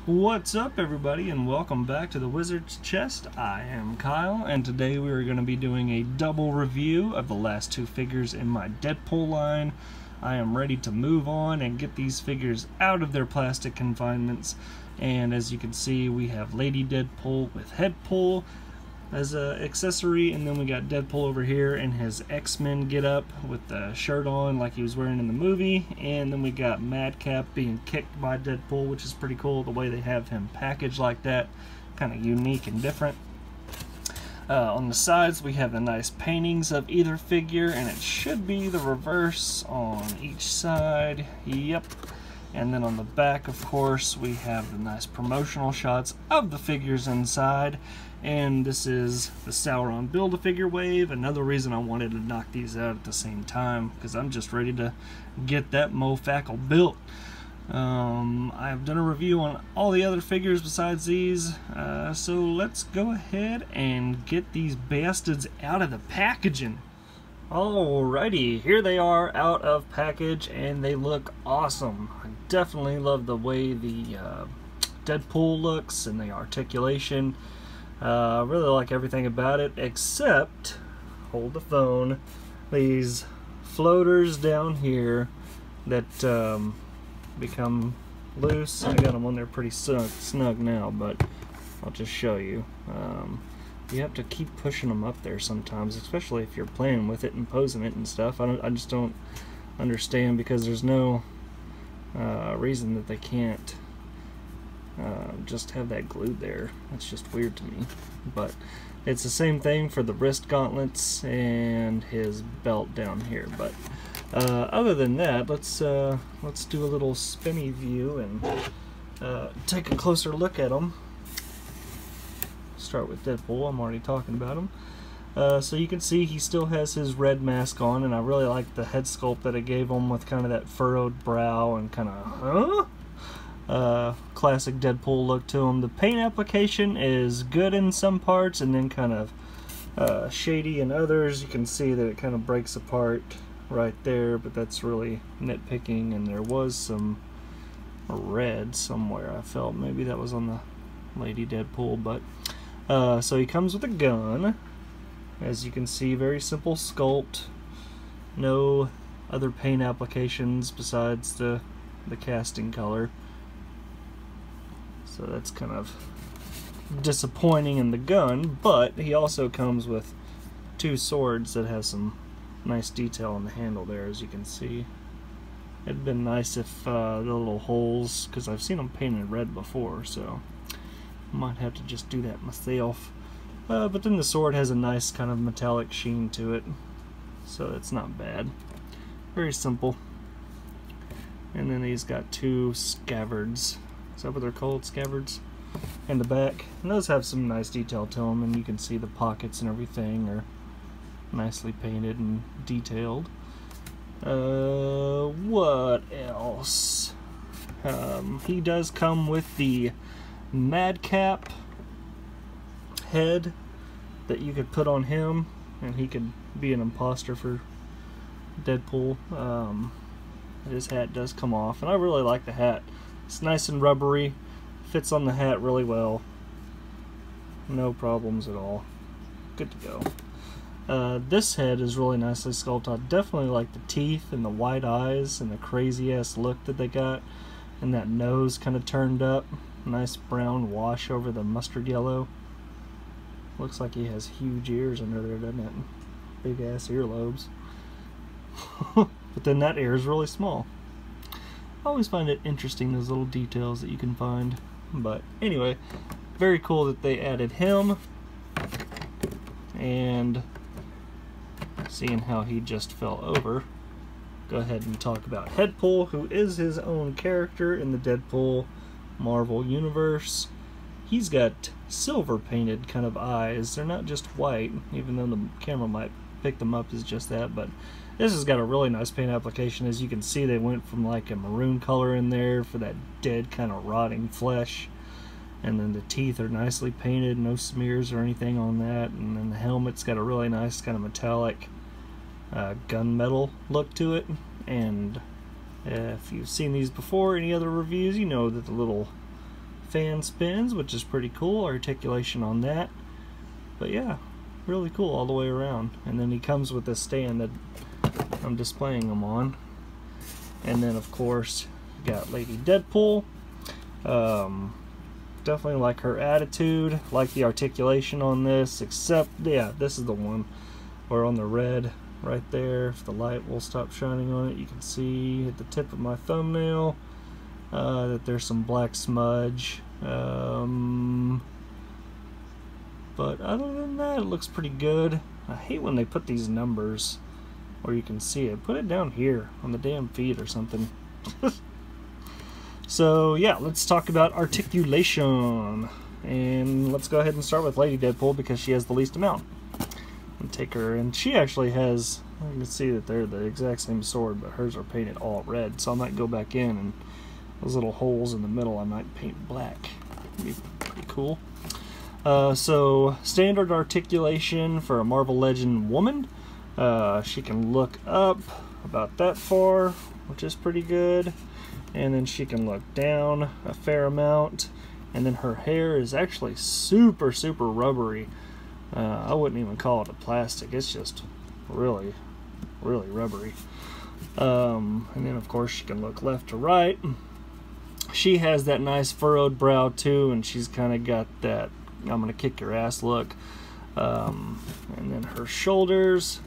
What's up, everybody, and welcome back to the Wizard's Chest. I am Kyle, and today we are going to be doing a double review of the last two figures in my Deadpool line. I am ready to move on and get these figures out of their plastic confinements, and as you can see, we have Lady Deadpool with Headpool as an accessory, and then we got Deadpool over here in his X-Men get-up with the shirt on like he was wearing in the movie, and then we got Madcap being kicked by Deadpool, which is pretty cool the way they have him packaged like that, kind of unique and different. On the sides we have the nice paintings of either figure, and it should be the reverse on each side. Yep. And then on the back, of course, we have the nice promotional shots of the figures inside. And this is the Sauron Build-A-Figure wave. Another reason I wanted to knock these out at the same time, because I'm just ready to get that mofackle built. I've done a review on all the other figures besides these, so let's go ahead and get these bastards out of the packaging. Alrighty, here they are out of package, and they look awesome. I definitely love the way the Deadpool looks and the articulation. I really like everything about it, except, hold the phone, these floaters down here that become loose. I got them on there pretty snug now, but I'll just show you. You have to keep pushing them up there sometimes, especially if you're playing with it and posing it and stuff. I just don't understand, because there's no reason that they can't just have that glued there. That's just weird to me. But it's the same thing for the wrist gauntlets and his belt down here. But other than that, let's do a little spinny view and take a closer look at them. Start with Deadpool. I'm already talking about him. So you can see he still has his red mask on, and I really like the head sculpt that it gave him with kind of that furrowed brow and kind of classic Deadpool look to him. The paint application is good in some parts and then kind of shady in others. You can see that it kind of breaks apart right there, but that's really nitpicking, and there was some red somewhere. I felt maybe that was on the Lady Deadpool, but so he comes with a gun. As you can see, very simple sculpt. No other paint applications besides the casting color. So that's kind of disappointing in the gun, but he also comes with two swords that have some nice detail on the handle there, as you can see. It'd been nice if the little holes, because I've seen them painted red before, so might have to just do that myself. But then the sword has a nice kind of metallic sheen to it, so it's not bad. Very simple. And then he's got two scabbards. Is that what they're called? Scabbards? In the back. And those have some nice detail to them, and you can see the pockets and everything are nicely painted and detailed. What else? He does come with the Madcap head that you could put on him, and he could be an imposter for Deadpool. His hat does come off, and I really like the hat. It's nice and rubbery, fits on the hat really well. No problems at all. Good to go. This head is really nicely sculpted. I definitely like the teeth and the white eyes and the crazy ass look that they got, and that nose kind of turned up. Nice brown wash over the mustard yellow. Looks like he has huge ears under there, doesn't it? Big ass earlobes. But then that ear is really small. I always find it interesting, those little details that you can find. But anyway, very cool that they added him. And seeing how he just fell over, go ahead and talk about Headpool, who is his own character in the Deadpool Marvel Universe. He's got silver painted kind of eyes. They're not just white, even though the camera might pick them up as just that, but this has got a really nice paint application. As you can see, they went from like a maroon color in there for that dead kind of rotting flesh, and then the teeth are nicely painted, no smears or anything on that, and then the helmet's got a really nice kind of metallic gunmetal look to it. And if you've seen these before, any other reviews, you know that the little fan spins, which is pretty cool. Articulation on that. But yeah, really cool all the way around. And then he comes with a stand that I'm displaying them on. And then of course you got Lady Deadpool. Definitely like her attitude, like the articulation on this, except yeah, this is the one where on the red right there, if the light will stop shining on it, you can see at the tip of my thumbnail that there's some black smudge. But other than that, it looks pretty good. I hate when they put these numbers where you can see it. Put it down here on the damn feet or something. So yeah, let's talk about articulation. And let's go ahead and start with Lady Deadpool because she has the least amount. And take her, and she actually has, you can see that they're the exact same sword, but hers are painted all red. So I might go back in and those little holes in the middle I might paint black. It'd be pretty cool. So standard articulation for a Marvel Legend woman. She can look up about that far, which is pretty good. And then she can look down a fair amount. And then her hair is actually super rubbery. I wouldn't even call it a plastic. It's just really rubbery. And then of course she can look left to right. She has that nice furrowed brow too, and she's kind of got that I'm gonna kick your ass look. And then her shoulders,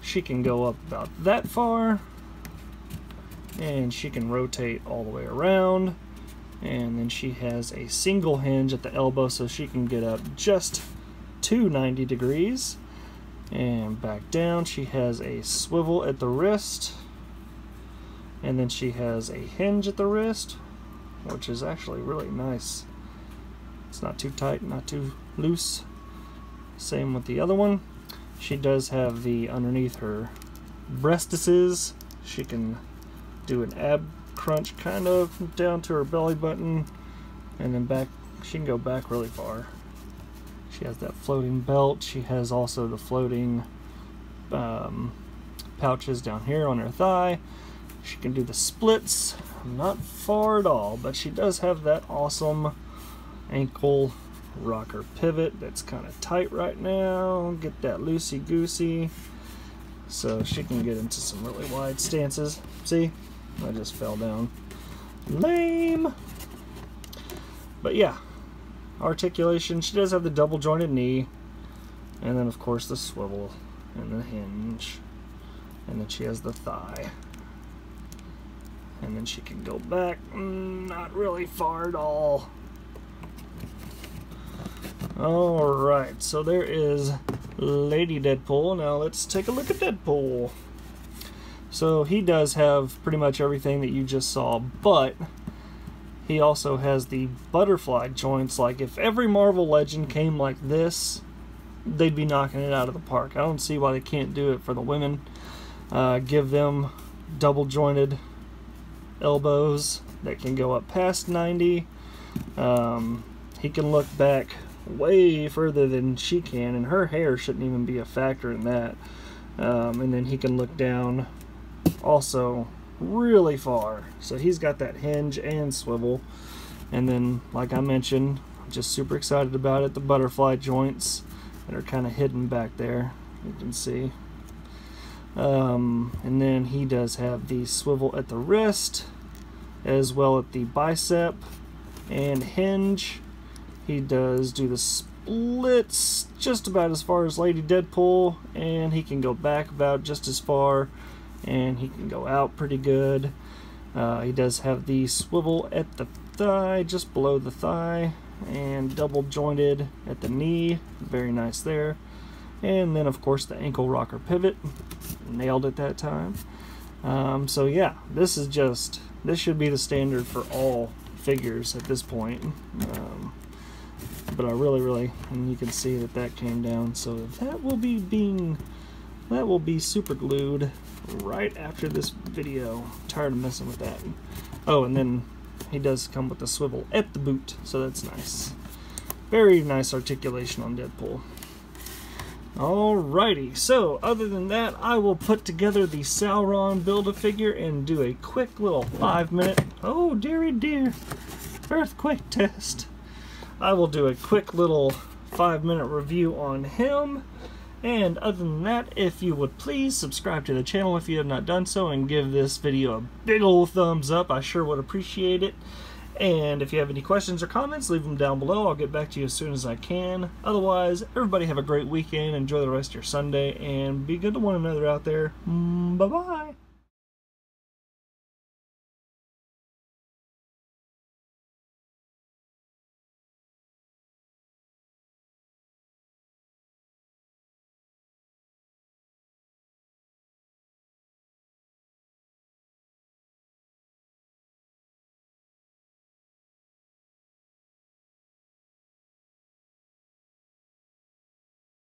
she can go up about that far, and she can rotate all the way around. And then she has a single hinge at the elbow, so she can get up just to 90 degrees and back down. She has a swivel at the wrist, and then she has a hinge at the wrist, which is actually really nice. It's not too tight, not too loose. Same with the other one. She does have the underneath her breastises. She can do an ab crunch kind of down to her belly button, and then back. She can go back really far. She has that floating belt. She has also the floating pouches down here on her thigh. She can do the splits, not far at all, but she does have that awesome ankle rocker pivot that's kind of tight right now. Get that loosey-goosey, so she can get into some really wide stances. See, I just fell down. Lame. But yeah, articulation. She does have the double jointed knee, and then of course the swivel and the hinge, and then she has the thigh, and then she can go back, not really far at all. Alright, so there is Lady Deadpool. Now let's take a look at Deadpool. So he does have pretty much everything that you just saw, but he also has the butterfly joints. Like if every Marvel Legend came like this, they'd be knocking it out of the park. I don't see why they can't do it for the women. Give them double jointed elbows that can go up past 90. He can look back way further than she can, and her hair shouldn't even be a factor in that. And then he can look down also really far. So he's got that hinge and swivel. And then, like I mentioned, I'm just super excited about it, the butterfly joints that are kind of hidden back there, you can see. And then he does have the swivel at the wrist, as well at the bicep and hinge. He does do the splits just about as far as Lady Deadpool, and he can go back about just as far, and he can go out pretty good. He does have the swivel at the thigh, just below the thigh, and double jointed at the knee. Very nice there. And then of course the ankle rocker pivot. Nailed it that time. So yeah, this should be the standard for all figures at this point. But I really, and you can see that came down, so that will be super glued right after this video. Tired of messing with that. Oh, and then he does come with the swivel at the boot, so that's nice. Very nice articulation on Deadpool. Alrighty, so other than that, I will put together the Sauron Build-A-Figure and do a quick little 5-minute, oh dearie dear, earthquake test. I will do a quick little 5-minute review on him. And other than that, if you would please subscribe to the channel if you have not done so, and give this video a big old thumbs up. I sure would appreciate it. And if you have any questions or comments, leave them down below. I'll get back to you as soon as I can. Otherwise, everybody have a great weekend. Enjoy the rest of your Sunday, and be good to one another out there. Bye-bye.